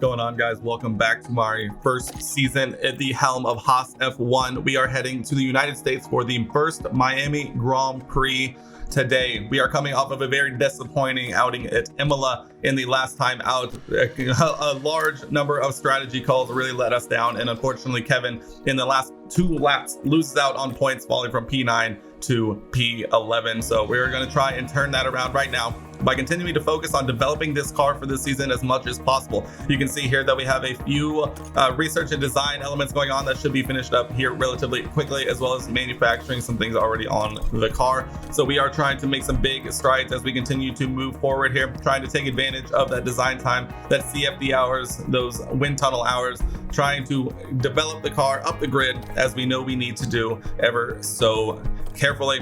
going on, guys? Welcome back to my first season at the helm of Haas F1. We are heading to the United States for the first Miami Grand Prix today. We are coming off of a very disappointing outing at Imola in the last time out. A large number of strategy calls really let us down, and unfortunately Kevin in the last 2 laps loses out on points, falling from P9 to P11. So we're going to try and turn that around right now by continuing to focus on developing this car for this season as much as possible. You can see here that we have a few research and design elements going on that should be finished up here relatively quickly, as well as manufacturing some things already on the car. So we are trying to make some big strides as we continue to move forward here, trying to take advantage of that design time, that CFD hours, those wind tunnel hours, trying to develop the car up the grid as we know we need to do ever so carefully.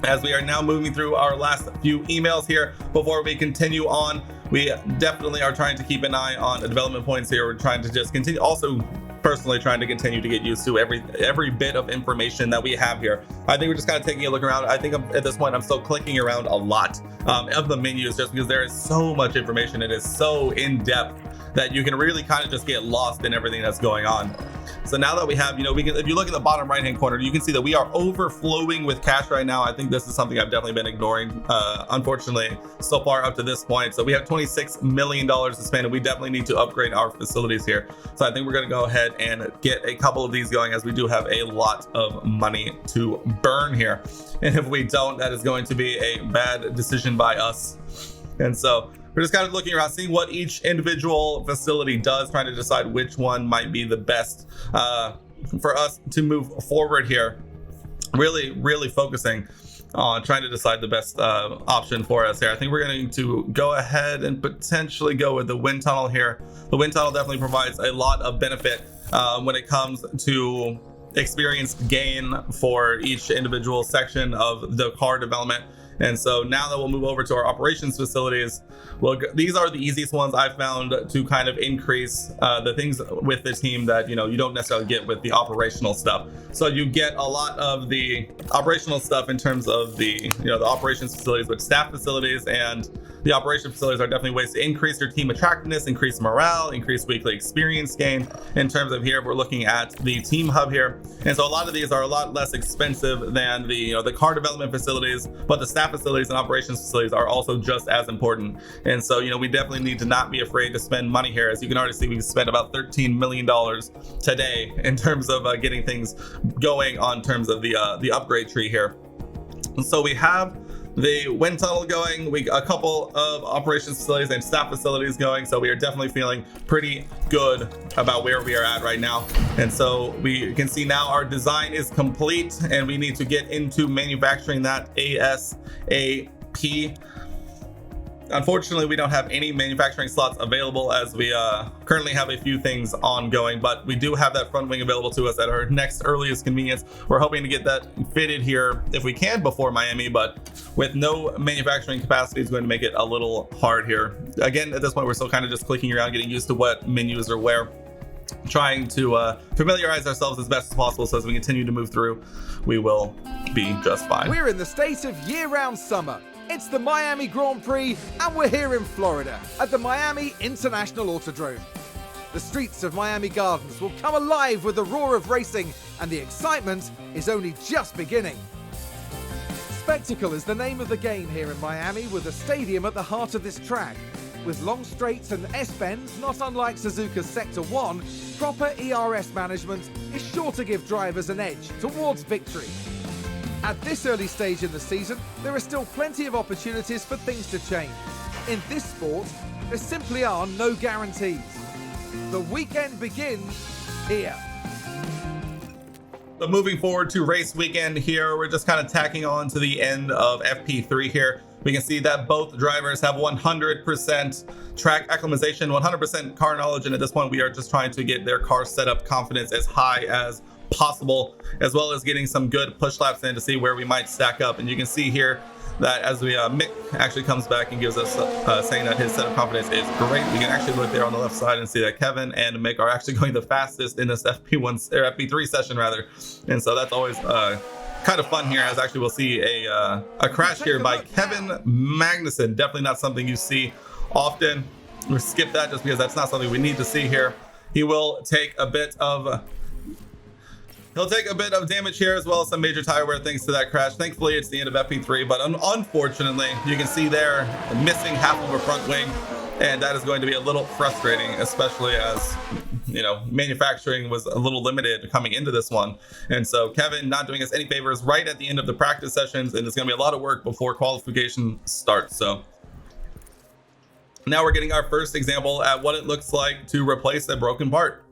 As we are now moving through our last few emails here before we continue on, we definitely are trying to keep an eye on the development points here. We're trying to just continue, also personally trying to continue to get used to every bit of information that we have here. I think we're just kind of taking a look around. I think at this point I'm still clicking around a lot of the menus, just because there is so much information. It is so in depth that you can really kind of just get lost in everything that's going on. So now that we have, we can, if you look at the bottom right hand corner, you can see that we are overflowing with cash right now. I think this is something I've definitely been ignoring, unfortunately, so far up to this point. So we have $26 million to spend, and we definitely need to upgrade our facilities here. So I think we're going to go ahead and get a couple of these going, as we do have a lot of money to burn here. And if we don't, that is going to be a bad decision by us. And so we're just kind of looking around, seeing what each individual facility does, trying to decide which one might be the best for us to move forward here. Really focusing on trying to decide the best option for us here. I think we're going to go ahead and potentially go with the wind tunnel here. The wind tunnel definitely provides a lot of benefit when it comes to experience gain for each individual section of the car development. And so now that we'll move over to our operations facilities, well, these are the easiest ones I've found to kind of increase the things with the team that, you don't necessarily get with the operational stuff. So you get a lot of the operational stuff in terms of the operations facilities, with staff facilities, and the operation facilities are definitely ways to increase your team attractiveness, increase morale, increase weekly experience gain. In terms of here, we're looking at the team hub here. And so a lot of these are a lot less expensive than the car development facilities, but the staff facilities and operations facilities are also just as important. And so, we definitely need to not be afraid to spend money here. As you can already see, we've spent about $13 million today in terms of getting things going on terms of the upgrade tree here. And so we have the wind tunnel going, a couple of operations facilities and staff facilities going. So we are definitely feeling pretty good about where we are at right now. And so we can see now our design is complete, and we need to get into manufacturing that ASAP. Unfortunately, we don't have any manufacturing slots available, as we currently have a few things ongoing, but we do have that front wing available to us at our next earliest convenience. We're hoping to get that fitted here if we can before Miami, but with no manufacturing capacity, it's going to make it a little hard here. Again, at this point, we're still kind of just clicking around, getting used to what menus are where, trying to familiarize ourselves as best as possible, so as we continue to move through, we will be just fine. We're in the state of year-round summer. It's the Miami Grand Prix, and we're here in Florida at the Miami International Autodrome. The streets of Miami Gardens will come alive with the roar of racing, and the excitement is only just beginning. Spectacle is the name of the game here in Miami, with a stadium at the heart of this track. With long straights and S-bends, not unlike Suzuka's Sector 1, proper ERS management is sure to give drivers an edge towards victory. At this early stage in the season, there are still plenty of opportunities for things to change. In this sport, there simply are no guarantees. The weekend begins here. So moving forward to race weekend here, we're just kind of tacking on to the end of FP3 here. We can see that both drivers have 100% track acclimatization, 100% car knowledge, and at this point we are just trying to get their car setup confidence as high as possible, as well as getting some good push laps in to see where we might stack up. And you can see here that as we Mick actually comes back and gives us saying that his setup confidence is great. We can actually look there on the left side and see that Kevin and Mick are actually going the fastest in this FP1 or FP3 session rather. And so that's always kind of fun here, as actually we'll see a crash here by Kevin Magnussen. Definitely not something you see often. we'll skip that just because that's not something we need to see here. He will take a bit of damage here, as well as some major tire wear thanks to that crash. Thankfully, it's the end of FP3, but unfortunately, you can see there missing half of a front wing, and that is going to be a little frustrating, especially as, you know, manufacturing was a little limited coming into this one. And so Kevin not doing us any favors right at the end of the practice sessions, and it's going to be a lot of work before qualification starts. So now we're getting our first example at what it looks like to replace a broken part.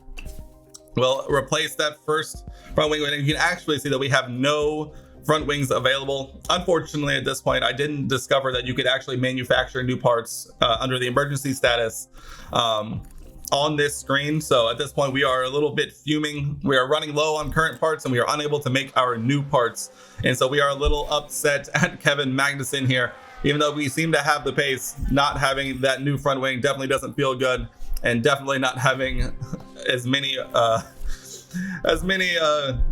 We'll replace that first front wing, and you can actually see that we have no front wings available. Unfortunately, at this point, I didn't discover that you could actually manufacture new parts under the emergency status on this screen. So at this point, we are a little bit fuming. We are running low on current parts, and we are unable to make our new parts. And so we are a little upset at Kevin Magnussen here. Even though we seem to have the pace, not having that new front wing definitely doesn't feel good, and definitely not having as many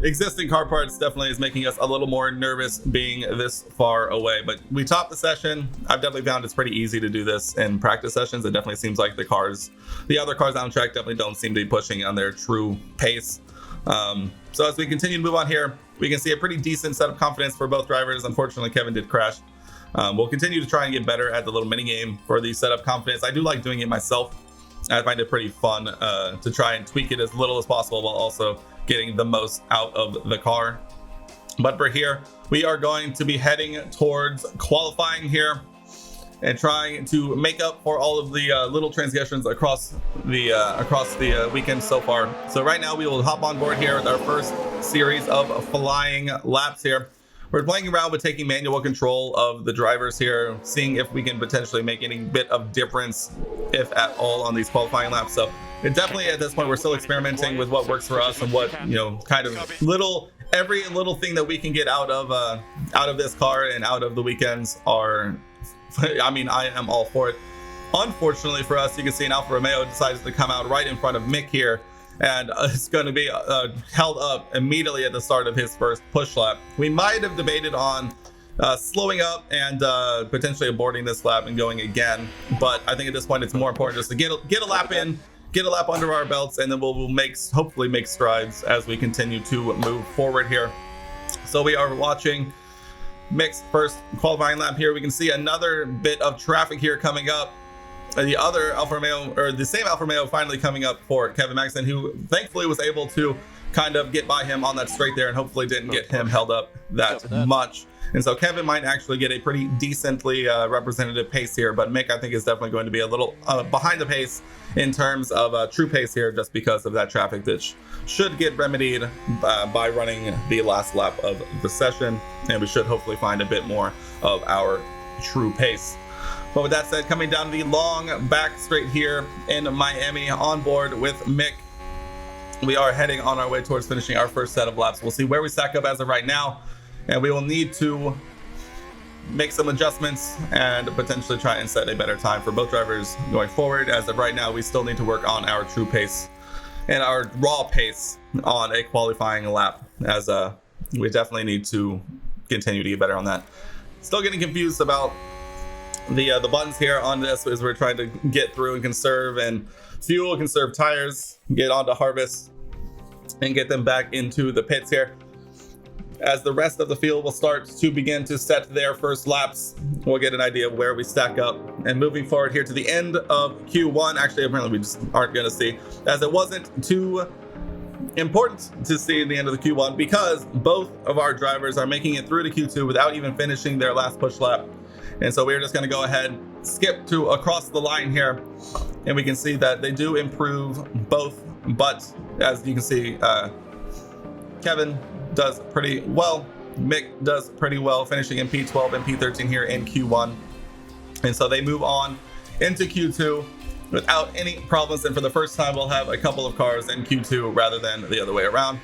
existing car parts definitely is making us a little more nervous being this far away. But we topped the session. I've definitely found it's pretty easy to do this in practice sessions. It definitely seems like the other cars on track definitely don't seem to be pushing on their true pace. So as we continue to move on here, we can see a pretty decent set of confidence for both drivers. Unfortunately, Kevin did crash. We'll continue to try and get better at the little mini game for the setup confidence. I do like doing it myself. I find it pretty fun to try and tweak it as little as possible while also getting the most out of the car. But for here, we are going to be heading towards qualifying here and trying to make up for all of the little transgressions across the weekend so far. So right now we will hop on board here with our first series of flying laps here. We're playing around with taking manual control of the drivers here, seeing if we can potentially make any bit of difference, if at all, on these qualifying laps. So it definitely, at this point, we're still experimenting with what works for us and what, you know, kind of every little thing that we can get out of this car and out of the weekends are, I mean, I am all for it. Unfortunately for us, you can see an Alfa Romeo decides to come out right in front of Mick here, and it's going to be held up immediately at the start of his first push lap. We might have debated on slowing up and potentially aborting this lap and going again, but I think at this point it's more important just to get a lap in, get a lap under our belts, and then we'll hopefully make strides as we continue to move forward here. So we are watching Mick's first qualifying lap here. We can see another bit of traffic here coming up. The other Alfa Romeo, or the same Alfa Romeo, finally coming up for Kevin Magnussen, who thankfully was able to kind of get by him on that straight there and hopefully didn't get him held up that much. And so Kevin might actually get a pretty decently representative pace here, but Mick, I think, is definitely going to be a little behind the pace in terms of true pace here, just because of that traffic that should get remedied by running the last lap of the session, and we should hopefully find a bit more of our true pace. But with that said, coming down the long back straight here in Miami on board with Mick, we are heading on our way towards finishing our first set of laps. We'll see where we stack up as of right now, and we will need to make some adjustments and potentially try and set a better time for both drivers going forward. As of right now, we still need to work on our true pace and our raw pace on a qualifying lap, as we definitely need to continue to get better on that. Still getting confused about the buttons here on this as we're trying to get through and conserve and fuel, conserve tires, get onto harvest, and get them back into the pits here. As the rest of the field will start to begin to set their first laps, we'll get an idea of where we stack up. And moving forward here to the end of Q1, actually apparently we just aren't going to see, as it wasn't too important to see the end of the Q1 because both of our drivers are making it through to Q2 without even finishing their last push lap. And so we're just going to go ahead, skip to across the line here, and we can see that they do improve both. But as you can see, Kevin does pretty well. Mick does pretty well, finishing in P12 and P13 here in Q1. And so they move on into Q2 without any problems. And for the first time, we'll have a couple of cars in Q2 rather than the other way around.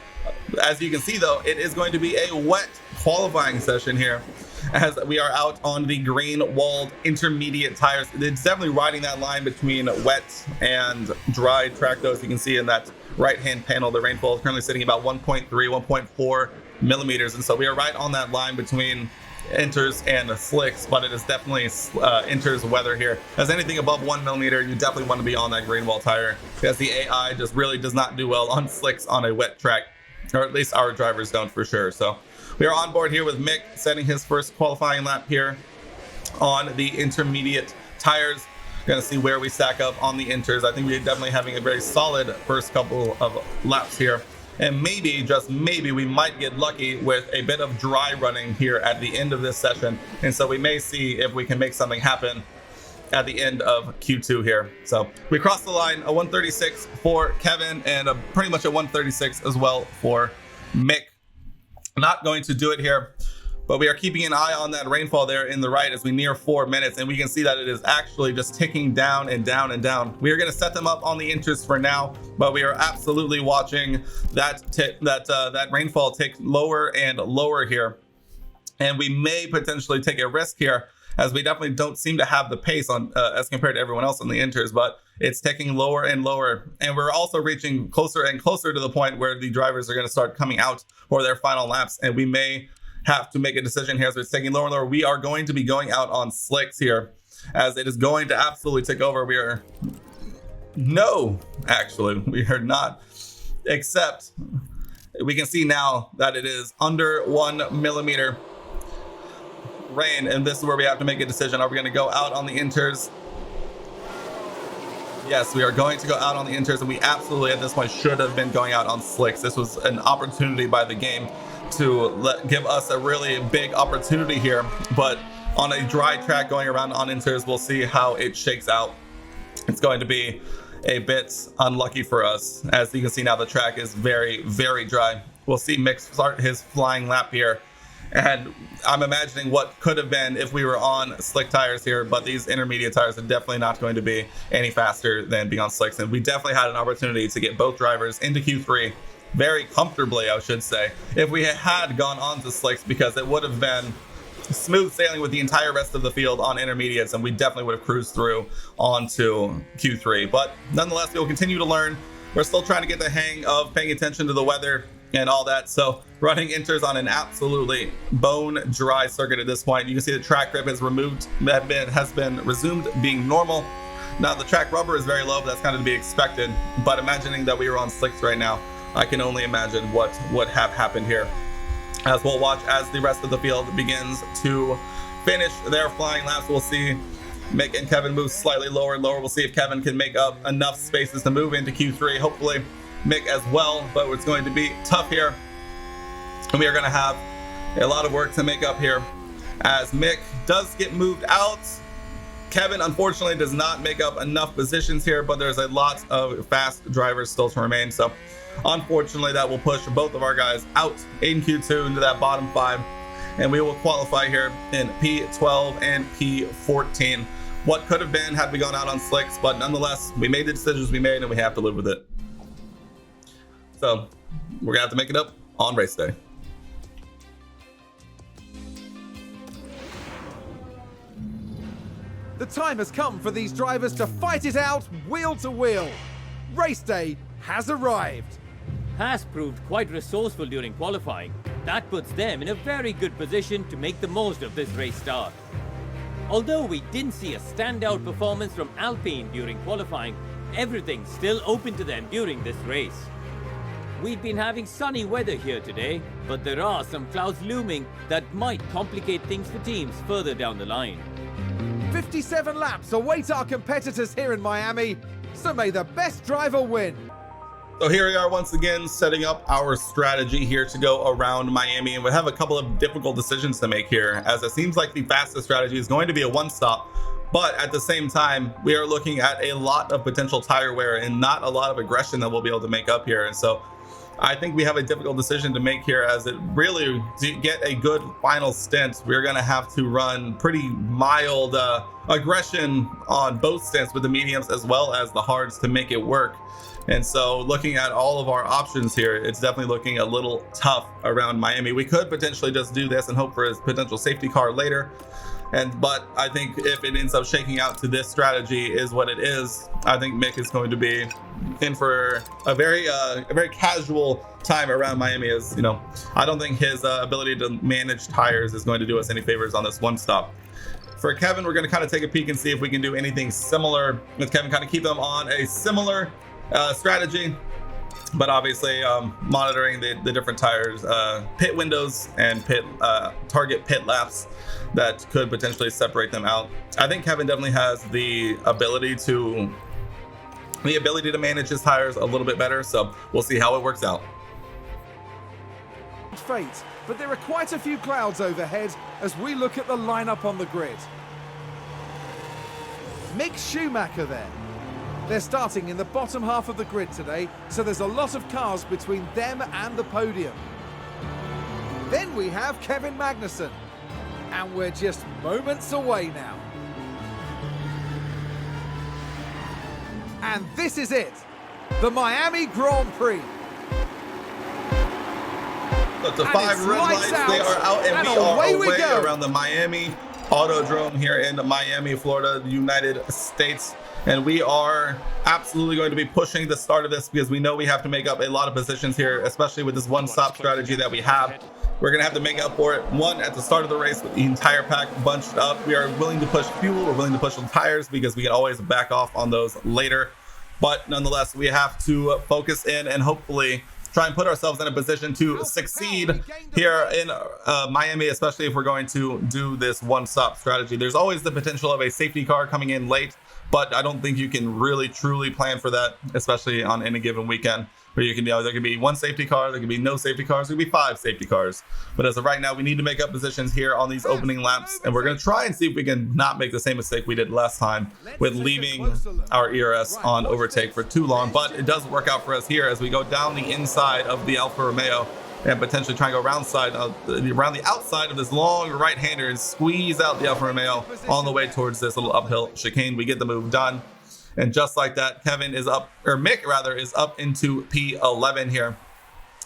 As you can see, though, it is going to be a wet qualifying session here, as we are out on the green walled intermediate tires. It's definitely riding that line between wet and dry track, though. As you can see in that right hand panel, the rainfall is currently sitting about 1.3, 1.4 millimeters. And so we are right on that line between inters and slicks, but it is definitely inters weather here. As anything above 1 millimeter, you definitely want to be on that green wall tire, because the AI just really does not do well on slicks on a wet track, or at least our drivers don't for sure. So we are on board here with Mick setting his first qualifying lap here on the intermediate tires. Gonna see where we stack up on the inters. I think we're definitely having a very solid first couple of laps here, and maybe, just maybe, we might get lucky with a bit of dry running here at the end of this session, and so we may see if we can make something happen at the end of Q2 here. So we crossed the line, a 136 for Kevin, and pretty much a 136 as well for Mick. Not going to do it here, but we are keeping an eye on that rainfall there in the right as we near 4 minutes, and we can see that it is actually just ticking down and down and down. We are going to set them up on the inters for now, but we are absolutely watching that rainfall tick lower and lower here, and we may potentially take a risk here, as we definitely don't seem to have the pace on as compared to everyone else on the inters, but it's ticking lower and lower, and we're also reaching closer and closer to the point where the drivers are going to start coming out for their final laps, and we may have to make a decision here as it's taking lower and lower. We are going to be going out on slicks here, as it is going to absolutely take over. We are not, except we can see now that it is under 1 millimeter rain, and this is where we have to make a decision. Are we going to go out on the inters? Yes, we are going to go out on the inters, and we absolutely at this point should have been going out on slicks. This was an opportunity by the game to give us a really big opportunity here, but on a dry track going around on inters, we'll see how it shakes out. It's going to be a bit unlucky for us. As you can see now, the track is very, very dry. We'll see Mick start his flying lap here, and I'm imagining what could have been if we were on slick tires here, but these intermediate tires are definitely not going to be any faster than being on slicks, and we definitely had an opportunity to get both drivers into Q3 very comfortably, I should say, if we had gone on to slicks, because it would have been smooth sailing with the entire rest of the field on intermediates, and we definitely would have cruised through onto Q3. But nonetheless, we will continue to learn. We're still trying to get the hang of paying attention to the weather and all that, so running inters on an absolutely bone dry circuit at this point. You can see the track grip has been resumed being normal. Now the track rubber is very low, but that's kind of to be expected, but imagining that we were on slicks right now, I can only imagine what would have happened here. As we'll watch as the rest of the field begins to finish their flying laps, we'll see Mick and Kevin move slightly lower and lower. We'll see if Kevin can make up enough spaces to move into Q3. Hopefully Mick as well, but it's going to be tough here. And we are going to have a lot of work to make up here as Mick does get moved out. Kevin unfortunately does not make up enough positions here, but there's a lot of fast drivers still to remain. So unfortunately, that will push both of our guys out in Q2 into that bottom 5, and we will qualify here in P12 and P14. What could have been had we gone out on slicks, but nonetheless, we made the decisions we made, and we have to live with it. So we're gonna have to make it up on race day. The time has come for these drivers to fight it out wheel to wheel. Race day has arrived. Haas proved quite resourceful during qualifying. That puts them in a very good position to make the most of this race start. Although we didn't see a standout performance from Alpine during qualifying, everything's still open to them during this race. We've been having sunny weather here today, but there are some clouds looming that might complicate things for teams further down the line. 57 laps await our competitors here in Miami, so may the best driver win. So here we are once again setting up our strategy here to go around Miami, and we have a couple of difficult decisions to make here, as it seems like the fastest strategy is going to be a one-stop, but at the same time we are looking at a lot of potential tire wear and not a lot of aggression that we'll be able to make up here. And so I think we have a difficult decision to make here, as it really, to get a good final stint, we're going to have to run pretty mild aggression on both stints with the mediums as well as the hards to make it work. And so looking at all of our options here, it's definitely looking a little tough around Miami. We could potentially just do this and hope for a potential safety car later, But I think if it ends up shaking out to this strategy is what it is, I think Mick is going to be in for a very casual time around Miami. As you know, I don't think his ability to manage tires is going to do us any favors on this one stop. For Kevin, we're going to kind of take a peek and see if we can do anything similar with Kevin, kind of keep them on a similar strategy, but obviously monitoring the different tires, pit windows and target pit laps that could potentially separate them out. I think Kevin definitely has the ability to manage his tires a little bit better, so we'll see how it works out. Fate, but there are quite a few clouds overhead as we look at the lineup on the grid. Mick Schumacher there. They're starting in the bottom half of the grid today, so there's a lot of cars between them and the podium. Then we have Kevin Magnussen, and we're just moments away now. And this is it, the Miami Grand Prix. Look, the 5 red lights, they are out, and we are away around the Miami Autodrome here in Miami, Florida, the United States. And we are absolutely going to be pushing the start of this because we know we have to make up a lot of positions here, especially with this one-stop strategy that we have. We're going to have to make up for it, one, at the start of the race with the entire pack bunched up. We are willing to push fuel, we're willing to push the tires because we can always back off on those later. But nonetheless, we have to focus in and hopefully try and put ourselves in a position to succeed here in Miami, especially if we're going to do this one-stop strategy. There's always the potential of a safety car coming in late, but I don't think you can really truly plan for that, especially on any given weekend where you can, there could be 1 safety car, there could be no safety cars, there could be 5 safety cars. But as of right now, we need to make up positions here on these opening laps, and we're going to try and see if we can not make the same mistake we did last time with leaving our ERS on overtake for too long. But it does work out for us here as we go down the inside of the Alfa Romeo and potentially try and go around the outside of this long right-hander and squeeze out the Alfa Romeo on the way towards this little uphill chicane. We get the move done. And just like that, Mick rather, is up into P11 here.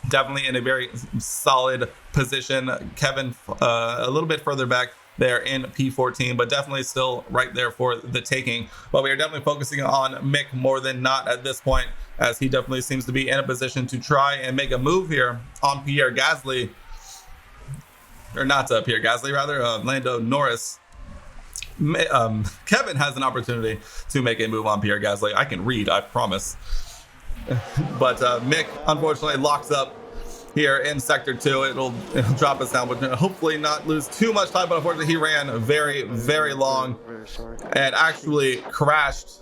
Definitely in a very solid position. Kevin a little bit further back there in P14, but definitely still right there for the taking. But we are definitely focusing on Mick more than not at this point, as he definitely seems to be in a position to try and make a move here on Pierre Gasly. Or not Pierre Gasly, rather, Lando Norris. Kevin has an opportunity to make a move on Pierre Gasly. I can read, I promise. But Mick unfortunately locks up here in sector 2. It'll drop us down, but hopefully not lose too much time. But unfortunately, he ran very, very long and actually crashed.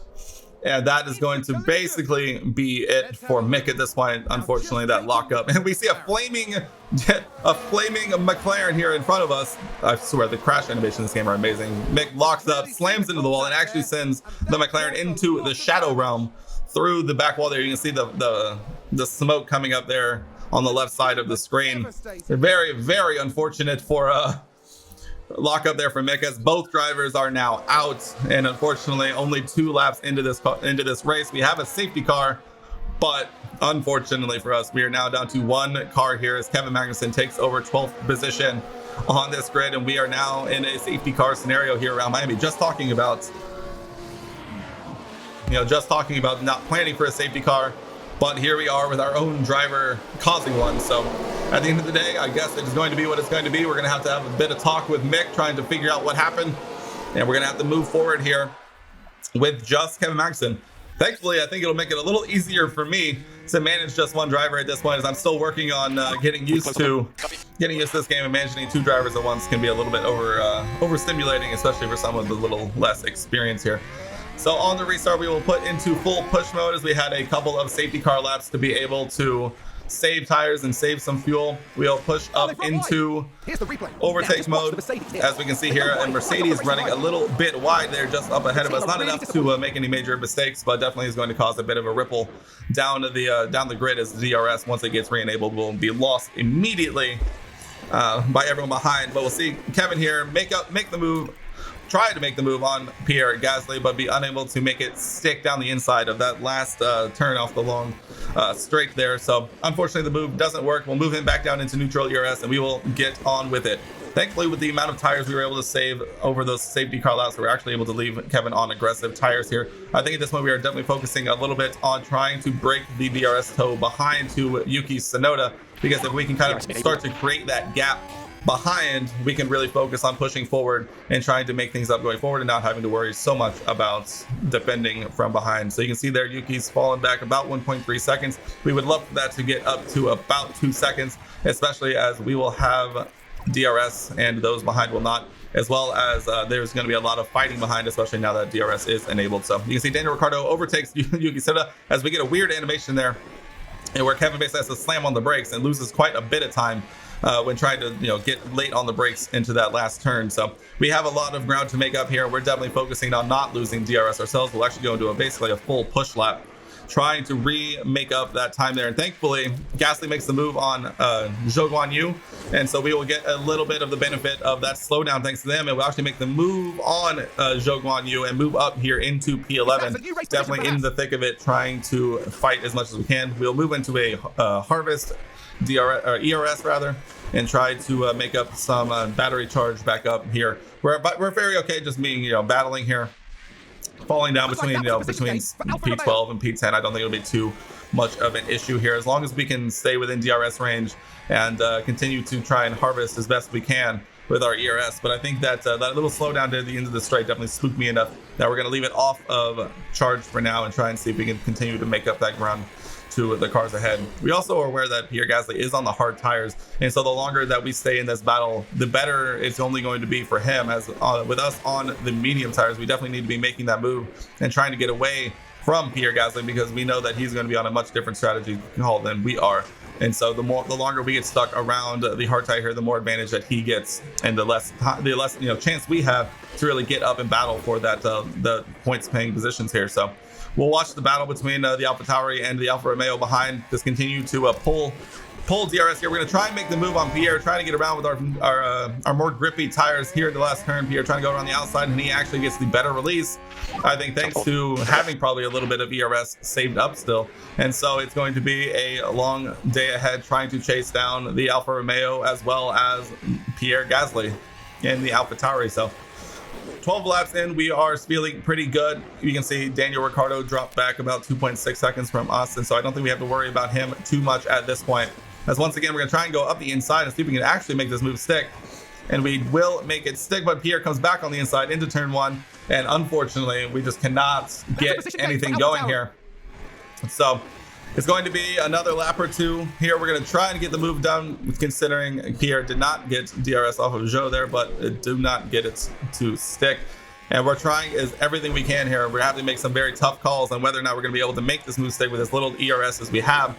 And that is going to basically be it for Mick at this point. Unfortunately, that lockup. And we see a flaming McLaren here in front of us. I swear, the crash animations in this game are amazing. Mick locks up, slams into the wall, and actually sends the McLaren into the shadow realm through the back wall there. You can see the smoke coming up there on the left side of the screen. Very, very unfortunate for lock up there for Mick, as both drivers are now out, and unfortunately only 2 laps into this race. We have a safety car, but unfortunately for us, we are now down to 1 car here as Kevin Magnussen takes over 12th position on this grid, and we are now in a safety car scenario here around Miami. Just talking about not planning for a safety car, but here we are with our own driver causing one. So at the end of the day, I guess it's going to be what it's going to be. We're going to have a bit of talk with Mick, trying to figure out what happened. And we're going to have to move forward here with just Kevin Magnussen. Thankfully, I think it'll make it a little easier for me to manage just 1 driver at this point, as I'm still working on getting used to this game, and managing 2 drivers at once can be a little bit overstimulating, especially for someone with a little less experience here. So on the restart, we will put into full push mode, as we had a couple of safety car laps to be able to save tires and save some fuel. We'll push up into overtake mode, as we can see here, and Mercedes running a little bit wide there, just up ahead of us. Not enough to make any major mistakes, but definitely is going to cause a bit of a ripple down the grid, as the DRS, once it gets re-enabled, will be lost immediately by everyone behind. But we'll see Kevin here make the move. Try to make the move on Pierre Gasly, but be unable to make it stick down the inside of that last turn off the long straight there. So unfortunately, the move doesn't work. We'll move him back down into neutral ERS, and we will get on with it. Thankfully, with the amount of tires we were able to save over those safety car laps, we're actually able to leave Kevin on aggressive tires here. I think at this point we are definitely focusing a little bit on trying to break the DRS toe behind to Yuki Tsunoda, because if we can kind of start to create that gap behind, we can really focus on pushing forward and trying to make things up going forward and not having to worry so much about defending from behind. So you can see there Yuki's fallen back about 1.3 seconds. We would love for that to get up to about 2 seconds, especially as we will have DRS and those behind will not, as well as there's going to be a lot of fighting behind, especially now that DRS is enabled. So you can see Daniel Ricciardo overtakes Yuki Tsunoda as we get a weird animation there, and where Kevin basically has to slam on the brakes and loses quite a bit of time when trying to get late on the brakes into that last turn. So we have a lot of ground to make up here. We're definitely focusing on not losing DRS ourselves. We'll actually go into basically a full push lap, trying to make up that time there. And thankfully, Gasly makes the move on Zhou Guanyu, and so we will get a little bit of the benefit of that slowdown thanks to them, and we'll actually make the move on Zhou Guanyu and move up here into P11. Definitely in the thick of it, trying to fight as much as we can. We'll move into a harvest DRS or ERS rather, and try to make up some battery charge back up here. We're very okay just being battling here, falling down between between P12 and P10. I don't think it'll be too much of an issue here, as long as we can stay within DRS range and continue to try and harvest as best we can with our ERS. But I think that that little slowdown at the end of the straight definitely spooked me enough that we're going to leave it off of charge for now and try and see if we can continue to make up that ground to the cars ahead. We also are aware that Pierre Gasly is on the hard tires, and so the longer that we stay in this battle, the better it's only going to be for him. As with us on the medium tires, we definitely need to be making that move and trying to get away from Pierre Gasly, because we know that he's going to be on a much different strategy call than we are. And so the longer we get stuck around the hard tire here, the more advantage that he gets, and the less chance we have to really get up and battle for that the points paying positions here. So we'll watch the battle between the AlphaTauri and the Alfa Romeo behind. Just continue to pull DRS here. We're going to try and make the move on Pierre, trying to get around with our more grippy tires here at the last turn. Pierre trying to go around the outside, and he actually gets the better release, I think, thanks to having probably a little bit of ERS saved up still. And so it's going to be a long day ahead trying to chase down the Alfa Romeo as well as Pierre Gasly in the AlphaTauri. So 12 laps in, we are feeling pretty good. You can see Daniel Ricciardo dropped back about 2.6 seconds from us, and so I don't think we have to worry about him too much at this point. As once again, we're going to try and go up the inside and see if we can actually make this move stick. And we will make it stick, but Pierre comes back on the inside into turn one, and unfortunately, we just cannot get anything going here. So it's going to be another lap or two here. We're going to try and get the move done, considering Pierre did not get DRS off of Zhou there, but do not get it to stick. And we're trying everything we can here. We're having to make some very tough calls on whether or not we're going to be able to make this move stick with as little ERS as we have.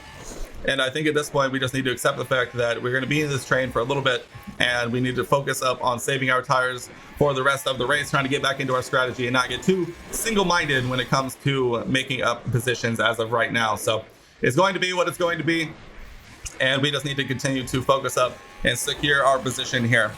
And I think at this point, we just need to accept the fact that we're going to be in this train for a little bit, and we need to focus up on saving our tires for the rest of the race, trying to get back into our strategy and not get too single-minded when it comes to making up positions as of right now. So it's going to be what it's going to be, and we just need to continue to focus up and secure our position here,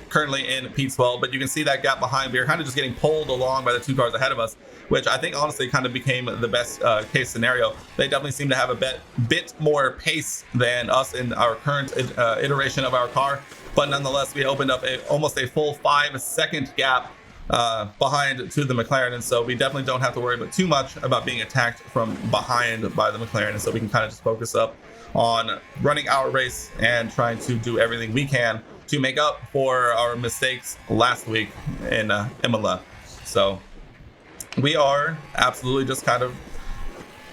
currently in P12. But you can see that gap behind. We are kind of just getting pulled along by the two cars ahead of us, which I think honestly kind of became the best case scenario. They definitely seem to have a bit more pace than us in our current iteration of our car, but nonetheless we opened up almost a full 5-second gap behind to the McLaren, and so we definitely don't have to worry too much about being attacked from behind by the McLaren, and so we can kind of just focus up on running our race and trying to do everything we can to make up for our mistakes last week in Imola. So we are absolutely just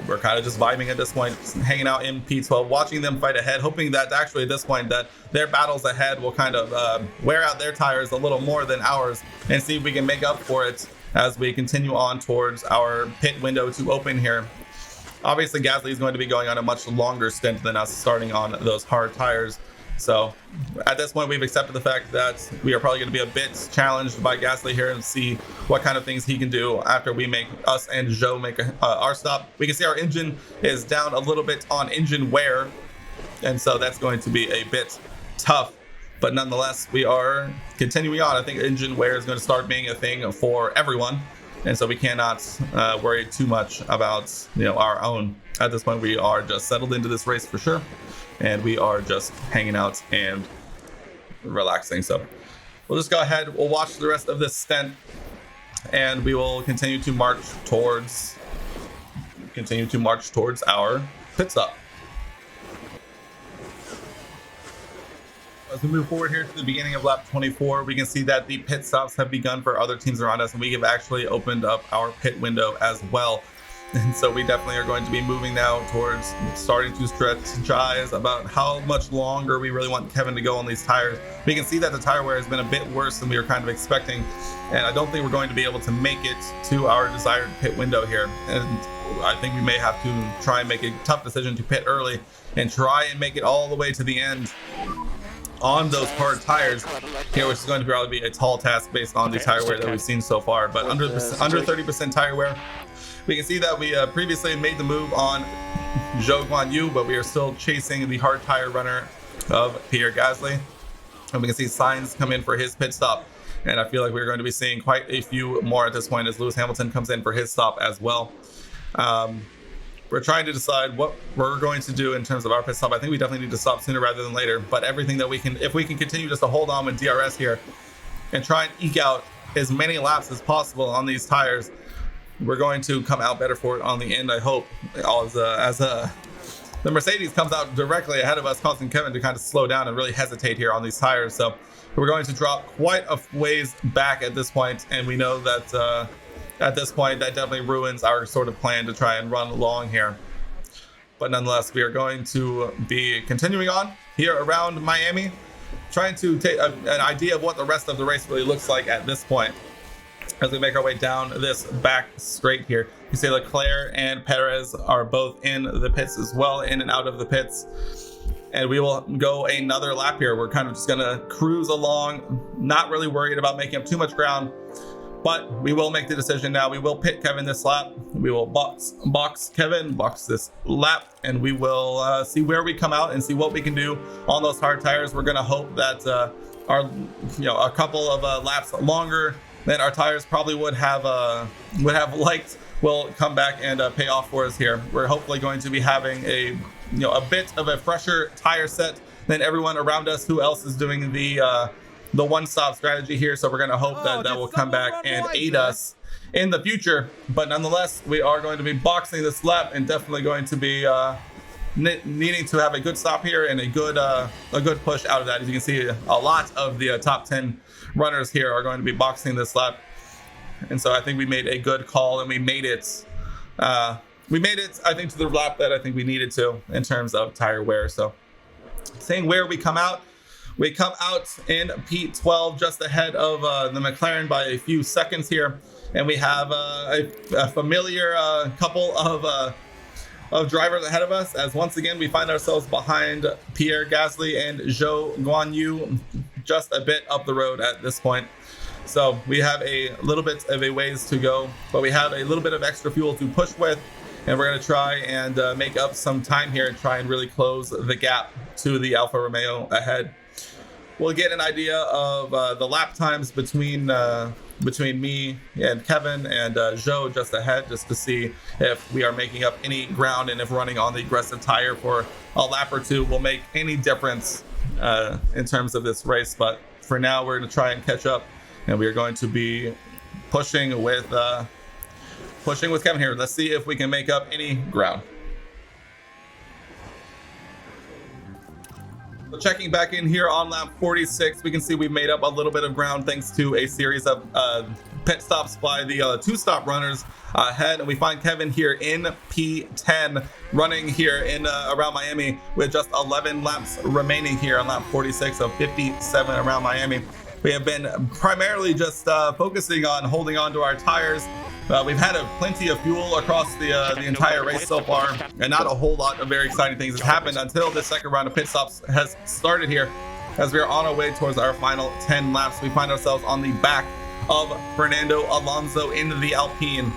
we're kind of just vibing at this point, hanging out in P12, watching them fight ahead, hoping that actually at this point that their battles ahead will kind of wear out their tires a little more than ours, and see if we can make up for it as we continue on towards our pit window to open here. Obviously, Gasly is going to be going on a much longer stint than us, starting on those hard tires. So at this point, we've accepted the fact that we are probably going to be a bit challenged by Gasly here, and see what kind of things he can do after we make us and Zhou make our stop. We can see our engine is down a little bit on engine wear, and so that's going to be a bit tough. But nonetheless, we are continuing on. I think engine wear is going to start being a thing for everyone, and so we cannot worry too much about our own. At this point, we are just settled into this race for sure, and we are just hanging out and relaxing. So we'll just go ahead. We'll watch the rest of this stint, and we will continue to march towards our pit stop. As we move forward here to the beginning of lap 24, we can see that the pit stops have begun for other teams around us, and we have actually opened up our pit window as well. And so we definitely are going to be moving now towards starting to strategize about how much longer we really want Kevin to go on these tires. We can see that the tire wear has been a bit worse than we were kind of expecting, and I don't think we're going to be able to make it to our desired pit window here. And I think we may have to try and make a tough decision to pit early and try and make it all the way to the end on those hard tires here, which is going to probably be a tall task based on the tire wear that we've seen so far. But under 30% tire wear, we can see that we previously made the move on Zhou Guanyu, but we are still chasing the hard tire runner of Pierre Gasly. And we can see signs come in for his pit stop. And I feel like we're going to be seeing quite a few more at this point as Lewis Hamilton comes in for his stop as well. We're trying to decide what we're going to do in terms of our pit stop. I think we definitely need to stop sooner rather than later, but everything that we can, if we can continue just to hold on with DRS here and try and eke out as many laps as possible on these tires, we're going to come out better for it on the end, I hope. The Mercedes comes out directly ahead of us, causing Kevin to kind of slow down and really hesitate here on these tires. So we're going to drop quite a ways back at this point, and we know that at this point that definitely ruins our sort of plan to try and run along here. But nonetheless, we are going to be continuing on here around Miami, trying to take an idea of what the rest of the race really looks like at this point. As we make our way down this back straight here, you see Leclerc and Perez are both in the pits as well, in and out of the pits. And we will go another lap here. We're kind of just gonna cruise along, not really worried about making up too much ground, but we will make the decision now. We will pit Kevin this lap. We will box Kevin, box this lap, and we will see where we come out and see what we can do on those hard tires. We're gonna hope that a couple of laps longer than our tires probably would have liked will come back and pay off for us here. We're hopefully going to be having a bit of a fresher tire set than everyone around us who else is doing the one-stop strategy here. So we're going to hope that will come back and aid us in the future. But nonetheless, we are going to be boxing this lap and definitely going to be needing to have a good stop here and a good push out of that. As you can see, a lot of the top 10 runners here are going to be boxing this lap, and so I think we made a good call, and we made it I think to the lap that I think we needed to in terms of tire wear. So saying where we come out in P12, just ahead of the McLaren by a few seconds here, and we have a familiar couple of drivers ahead of us, as once again we find ourselves behind Pierre Gasly and Zhou Guanyu, just a bit up the road at this point. So we have a little bit of a ways to go, but we have a little bit of extra fuel to push with, and we're going to try and make up some time here and try and really close the gap to the Alfa Romeo ahead. We'll get an idea of the lap times between me and Kevin and Zhou just ahead, just to see if we are making up any ground and if running on the aggressive tire for a lap or two will make any difference in terms of this race. But for now, we're going to try and catch up, and we are going to be pushing with Kevin here. Let's see if we can make up any ground. So checking back in here on lap 46, we can see we made up a little bit of ground thanks to a series of pit stops by the two-stop runners ahead, and we find Kevin here in P10, running here in around Miami with just 11 laps remaining here on lap 46 of 57 around Miami. We have been primarily just focusing on holding on to our tires. We've had plenty of fuel across the entire race so far, and not a whole lot of very exciting things has happened until the second round of pit stops has started here. As we are on our way towards our final 10 laps, we find ourselves on the back of Fernando Alonso in the Alpine,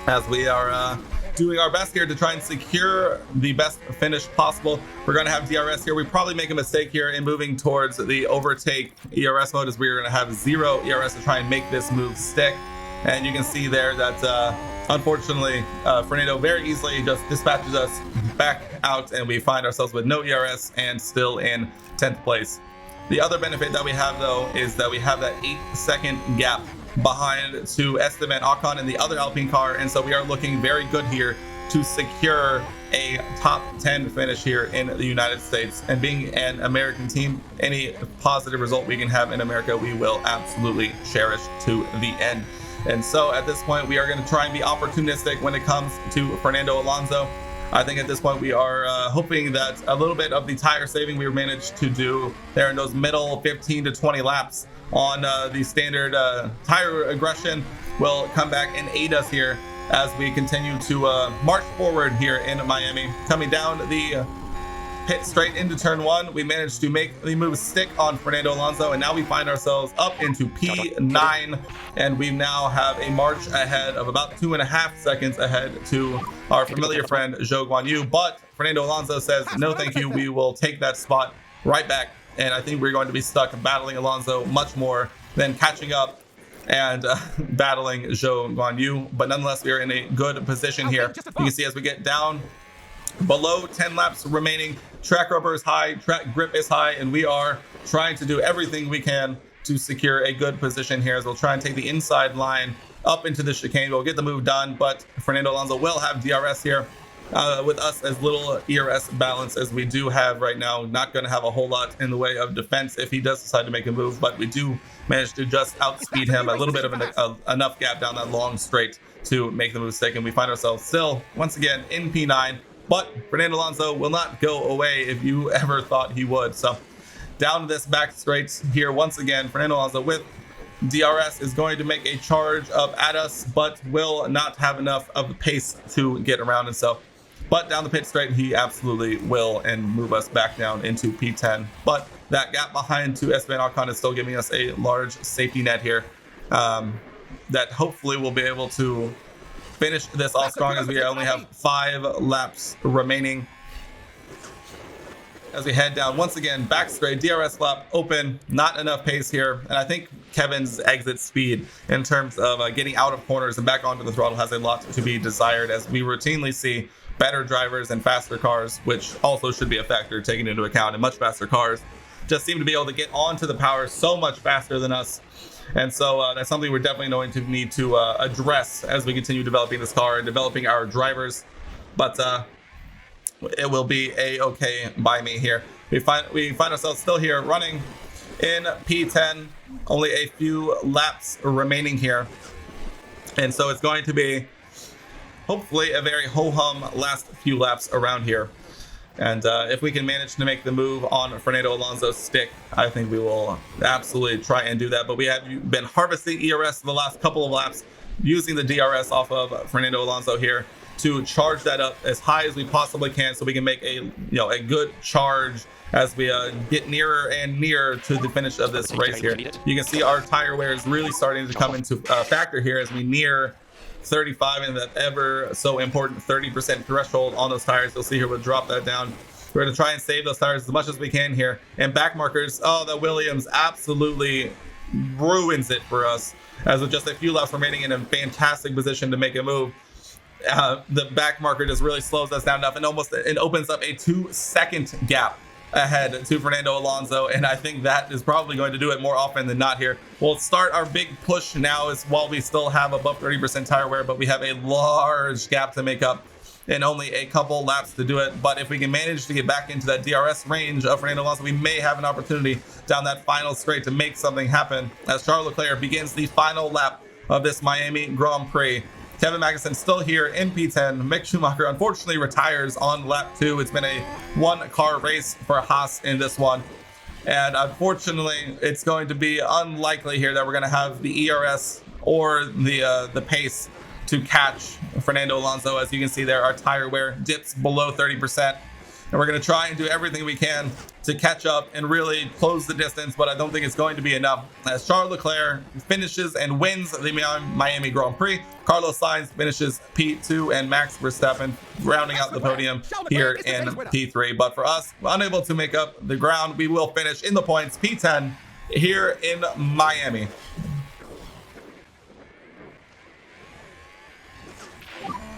as we are doing our best here to try and secure the best finish possible. We're going to have DRS here. We probably make a mistake here in moving towards the overtake ERS mode, as we're going to have 0 ERS to try and make this move stick. And you can see there that unfortunately Fernando very easily just dispatches us back out, and we find ourselves with no ERS and still in 10th place. The other benefit that we have, though, is that we have that 8-second gap behind to Esteban Ocon in the other Alpine car, and so we are looking very good here to secure a top 10 finish here in the United States. And being an American team, any positive result we can have in America, we will absolutely cherish to the end. And so at this point, we are going to try and be opportunistic when it comes to Fernando Alonso. I think at this point we are hoping that a little bit of the tire saving we managed to do there in those middle 15 to 20 laps on the standard tire aggression will come back and aid us here as we continue to march forward here in Miami. Coming down the pit straight into turn 1, we managed to make the move stick on Fernando Alonso, and now we find ourselves up into P9, and we now have a march ahead of about 2.5 seconds ahead to our familiar friend Zhou Guanyu. But Fernando Alonso says no thank you, we will take that spot right back, and I think we're going to be stuck battling Alonso much more than catching up and battling Zhou Guanyu. But nonetheless, we are in a good position here. You can see as we get down below 10 laps remaining, track rubber is high, track grip is high, and we are trying to do everything we can to secure a good position here as we'll try and take the inside line up into the chicane. We'll get the move done, but Fernando Alonso will have DRS here. With us as little ERS balance as we do have right now, not going to have a whole lot in the way of defense if he does decide to make a move, but we do manage to just outspeed him, a little bit of enough gap down that long straight to make the mistake, and we find ourselves still once again in P9. But Fernando Alonso will not go away if you ever thought he would. So down to this back straight here once again, Fernando Alonso with DRS is going to make a charge up at us, but will not have enough of the pace to get around himself. But down the pit straight, he absolutely will and move us back down into P10. But that gap behind to Esteban Ocon is still giving us a large safety net here that hopefully we'll be able to finish this off strong as we only have 5 laps remaining. As we head down once again, back straight, DRS flap open, not enough pace here. And I think Kevin's exit speed in terms of getting out of corners and back onto the throttle has a lot to be desired, as we routinely see better drivers and faster cars, which also should be a factor taken into account, and much faster cars just seem to be able to get onto the power so much faster than us. And so that's something we're definitely going to need to address as we continue developing this car and developing our drivers. But it will be a-okay by me here. We find ourselves still here running in P10, only a few laps remaining here. And so it's going to be hopefully a very ho-hum last few laps around here. And if we can manage to make the move on Fernando Alonso's stick, I think we will absolutely try and do that. But we have been harvesting ERS the last couple of laps, using the DRS off of Fernando Alonso here to charge that up as high as we possibly can, so we can make a good charge as we get nearer and nearer to the finish of this race here. You can see our tire wear is really starting to come into factor here as we near 35 and that ever so important 30% threshold on those tires. You'll see here we'll drop that down. We're going to try and save those tires as much as we can here. And back markers, oh, the Williams absolutely ruins it for us, as with just a few laps remaining in a fantastic position to make a move. The back marker just really slows us down enough and it opens up a 2-second gap ahead to Fernando Alonso, and I think that is probably going to do it more often than not here. We'll start our big push now as while we still have above 30% tire wear, but we have a large gap to make up and only a couple laps to do it. But if we can manage to get back into that DRS range of Fernando Alonso, we may have an opportunity down that final straight to make something happen as Charles Leclerc begins the final lap of this Miami Grand Prix. Kevin Magnussen still here in P10. Mick Schumacher unfortunately retires on lap 2. It's been a one-car race for Haas in this one. And unfortunately, it's going to be unlikely here that we're going to have the ERS or the pace to catch Fernando Alonso. As you can see there, our tire wear dips below 30%. And we're going to try and do everything we can to catch up and really close the distance, but I don't think it's going to be enough. As Charles Leclerc finishes and wins the Miami Grand Prix, Carlos Sainz finishes P2, and Max Verstappen rounding out the podium here in P3. But for us, unable to make up the ground, we will finish in the points P10 here in Miami.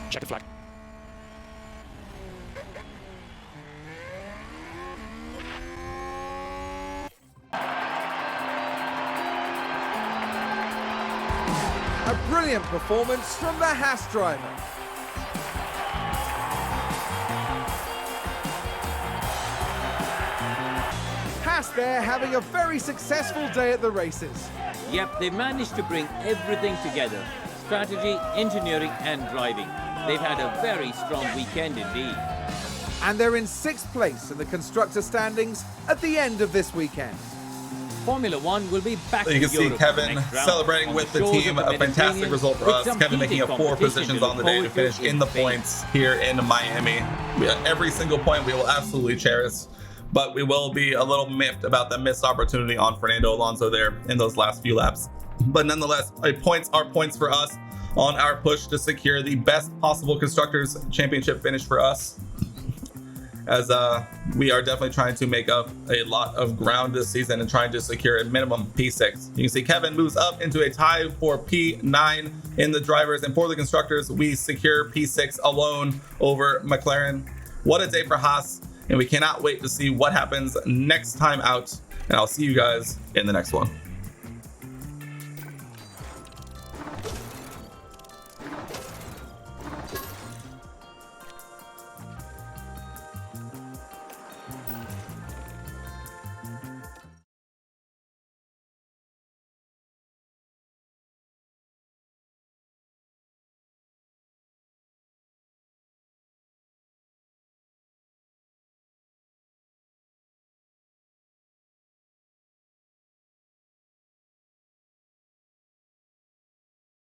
Check the flag. A brilliant performance from the Haas driver. Haas there having a very successful day at the races. Yep, they managed to bring everything together. Strategy, engineering and driving. They've had a very strong weekend indeed. And they're in 6th place in the constructor standings at the end of this weekend. Formula One will be back So you can to see Europe for the Kevin next round. celebrating On with the shores of team. the A fantastic Mediterranean, result for with us. some Kevin making heated it 4 competition positions to on the look day to forward finish to in the Spain. points here in Miami. Every single point we will absolutely cherish, but we will be a little miffed about the missed opportunity on Fernando Alonso there in those last few laps. But nonetheless, points are points for us on our push to secure the best possible Constructors Championship finish for us, as we are definitely trying to make up a lot of ground this season and trying to secure a minimum P6. You can see Kevin moves up into a tie for P9 in the drivers, and for the constructors, we secure P6 alone over McLaren. What a day for Haas, and we cannot wait to see what happens next time out, and I'll see you guys in the next one.